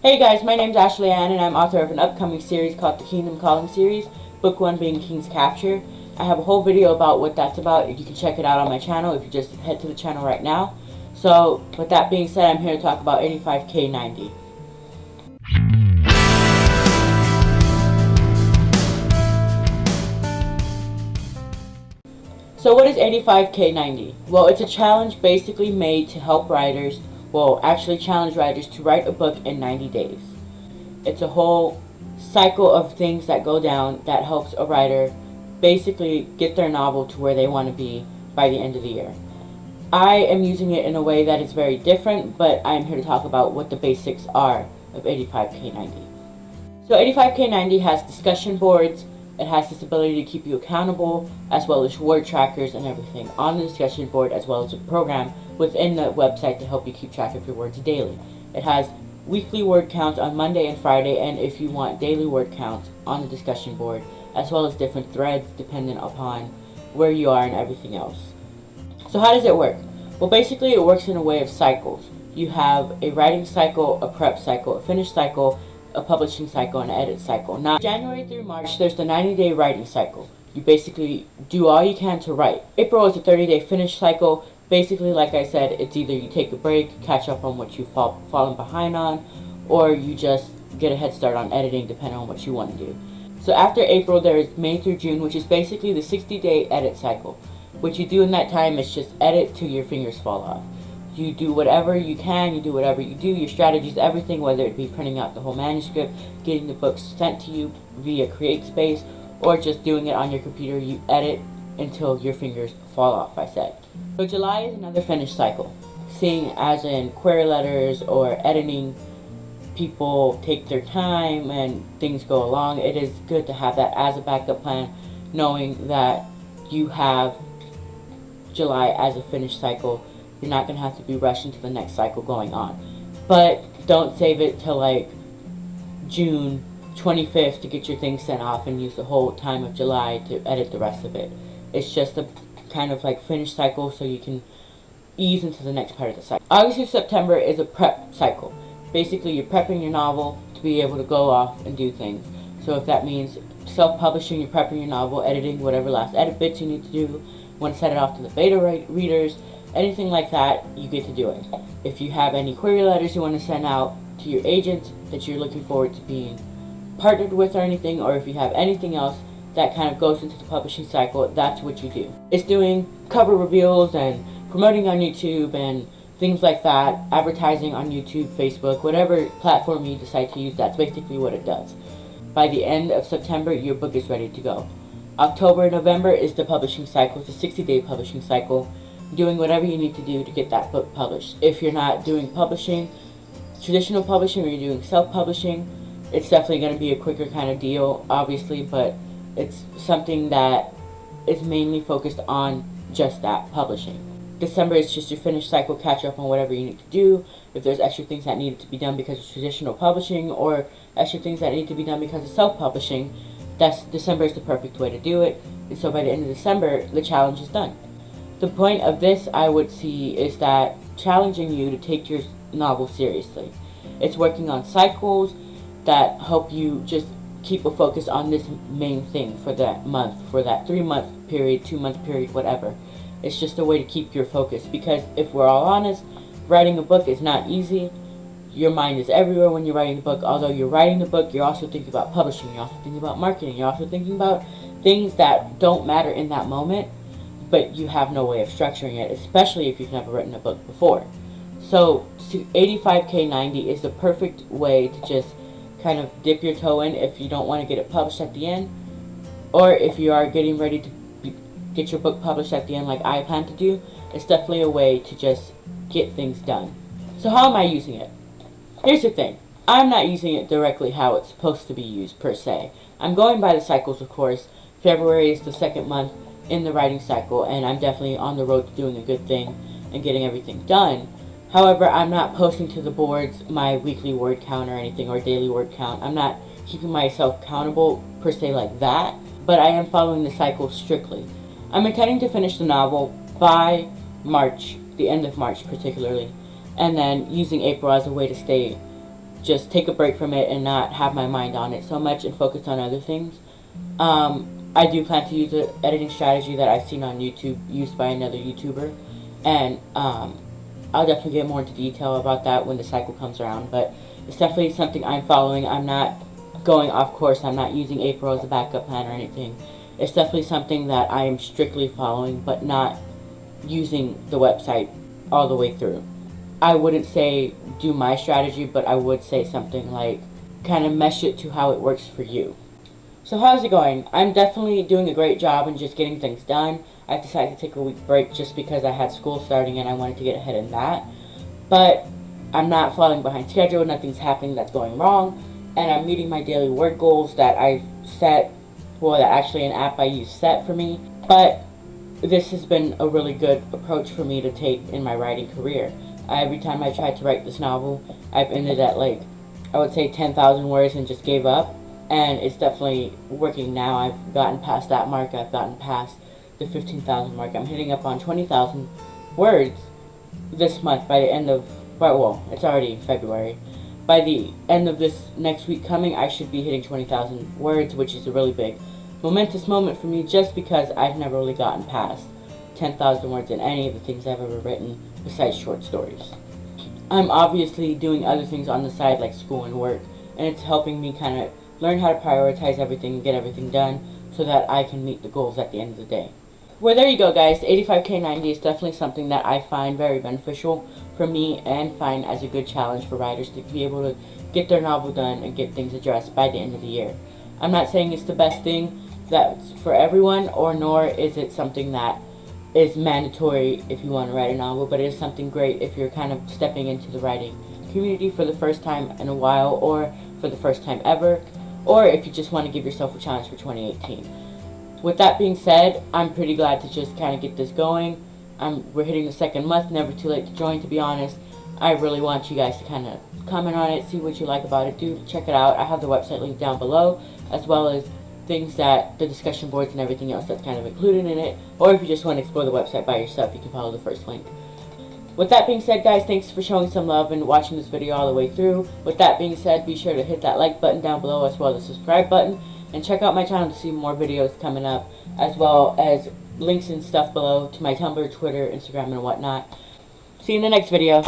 Hey guys, my name's Ashley Ann and I'm author of an upcoming series called the Kingdom Calling series, book 1 being King's Capture. I have a whole video about what that's about. You can check it out on my channel if you just head to the channel right now. So, with that being said, I'm here to talk about 85K90. So what is 85K90? Well, it's a challenge basically made to help writers, actually challenge writers to write a book in 90 days. It's a whole cycle of things that go down that helps a writer basically get their novel to where they want to be by the end of the year. I am using it in a way that is very different, but I am here to talk about what the basics are of 85K90. So 85K90 has discussion boards. It has this ability to keep you accountable, as well as word trackers and everything on the discussion board, as well as a program within the website to help you keep track of your words daily. It has weekly word counts on Monday and Friday, and if you want daily word counts on the discussion board, as well as different threads dependent upon where you are and everything else. So how does it work? Well, basically it works in a way of cycles. You have a writing cycle, a prep cycle, a finish cycle, a publishing cycle, and an edit cycle. Now, January through March, there's the 90-day writing cycle. You basically do all you can to write. April is a 30-day finish cycle. Basically, like I said, it's either you take a break, catch up on what you've fallen behind on, or you just get a head start on editing depending on what you want to do. So after April, there's May through June, which is basically the 60-day edit cycle. What you do in that time is just edit till your fingers fall off. You do whatever you can, you do whatever you do, your strategies, everything, whether it be printing out the whole manuscript, getting the books sent to you via CreateSpace, or just doing it on your computer. You edit until your fingers fall off, I said. So July is another finish cycle, seeing as in query letters or editing. People take their time and things go along. It is good to have that as a backup plan, knowing that you have July as a finish cycle. You're not going to have to be rushing to the next cycle going on. But don't save it till like June 25th to get your things sent off and use the whole time of July to edit the rest of it. It's just a kind of like finish cycle so you can ease into the next part of the cycle. August to September is a prep cycle. Basically, you're prepping your novel to be able to go off and do things. So if that means self-publishing, you're prepping your novel, editing whatever last edit bits you need to do, want to set it off to the beta readers, anything like that, you get to do it. If you have any query letters you want to send out to your agents that you're looking forward to being partnered with or anything, or if you have anything else that kind of goes into the publishing cycle, that's what you do. It's doing cover reveals and promoting on YouTube and things like that, advertising on YouTube, Facebook, whatever platform you decide to use, that's basically what it does. By the end of September, your book is ready to go. October, November is the publishing cycle. It's a 60-day publishing cycle, doing whatever you need to do to get that book published. If you're not doing publishing, traditional publishing, or you're doing self-publishing, it's definitely going to be a quicker kind of deal, obviously, but it's something that is mainly focused on just that, publishing. December is just your finish cycle, catch up on whatever you need to do. If there's extra things that needed to be done because of traditional publishing, or extra things that need to be done because of self-publishing, December is the perfect way to do it. And so by the end of December, the challenge is done. The point of this, I would see, is that challenging you to take your novel seriously. It's working on cycles that help you just keep a focus on this main thing for that month, for that 3-month period, 2-month period, whatever. It's just a way to keep your focus, because if we're all honest, writing a book is not easy. Your mind is everywhere when you're writing a book. Although you're writing the book, you're also thinking about publishing, you're also thinking about marketing, you're also thinking about things that don't matter in that moment, but you have no way of structuring it, especially if you've never written a book before. So 85K90 is the perfect way to just kind of dip your toe in if you don't want to get it published at the end, or if you are getting ready to get your book published at the end like I plan to do. It's definitely a way to just get things done. So how am I using it? Here's the thing. I'm not using it directly how it's supposed to be used per se. I'm going by the cycles, of course. February is the second month in the writing cycle, and I'm definitely on the road to doing a good thing and getting everything done. However, I'm not posting to the boards my weekly word count or anything, or daily word count. I'm not keeping myself accountable per se like that, but I am following the cycle strictly. I'm intending to finish the novel by March, the end of March particularly, and then using April as a way to stay just take a break from it and not have my mind on it so much and focus on other things. I do plan to use the editing strategy that I've seen on YouTube used by another YouTuber, and I'll definitely get more into detail about that when the cycle comes around, but it's definitely something I'm following. I'm not going off course. I'm not using April as a backup plan or anything. It's definitely something that I am strictly following, but not using the website all the way through. I wouldn't say do my strategy, but I would say something like kind of mesh it to how it works for you. So how's it going? I'm definitely doing a great job in just getting things done. I decided to take a week break just because I had school starting and I wanted to get ahead in that. But I'm not falling behind schedule, nothing's happening that's going wrong, and I'm meeting my daily work goals that I've set, well, that actually an app I use set for me. But this has been a really good approach for me to take in my writing career. Every time I tried to write this novel, I've ended at like, I would say 10,000 words and just gave up. And it's definitely working now. I've gotten past that mark. I've gotten past the 15,000 mark. I'm hitting up on 20,000 words this month by the end of, well, it's already February. By the end of this next week coming, I should be hitting 20,000 words, which is a really big, momentous moment for me just because I've never really gotten past 10,000 words in any of the things I've ever written besides short stories. I'm obviously doing other things on the side like school and work, and it's helping me kind of learn how to prioritize everything and get everything done so that I can meet the goals at the end of the day. Well, there you go, guys. 85K 90 is definitely something that I find very beneficial for me and find as a good challenge for writers to be able to get their novel done and get things addressed by the end of the year. I'm not saying it's the best thing that's for everyone, or nor is it something that is mandatory if you want to write a novel, but it is something great if you're kind of stepping into the writing community for the first time in a while, or for the first time ever, or if you just want to give yourself a challenge for 2018. With that being said, I'm pretty glad to just kind of get this going. We're hitting the second month, never too late to join, to be honest. I really want you guys to kind of comment on it, see what you like about it. Do check it out. I have the website linked down below, as well as things that the discussion boards and everything else that's kind of included in it. Or if you just want to explore the website by yourself, you can follow the first link. With that being said, guys, thanks for showing some love and watching this video all the way through. With that being said, be sure to hit that like button down below, as well as the subscribe button, and check out my channel to see more videos coming up, as well as links and stuff below to my Tumblr, Twitter, Instagram, and whatnot. See you in the next video.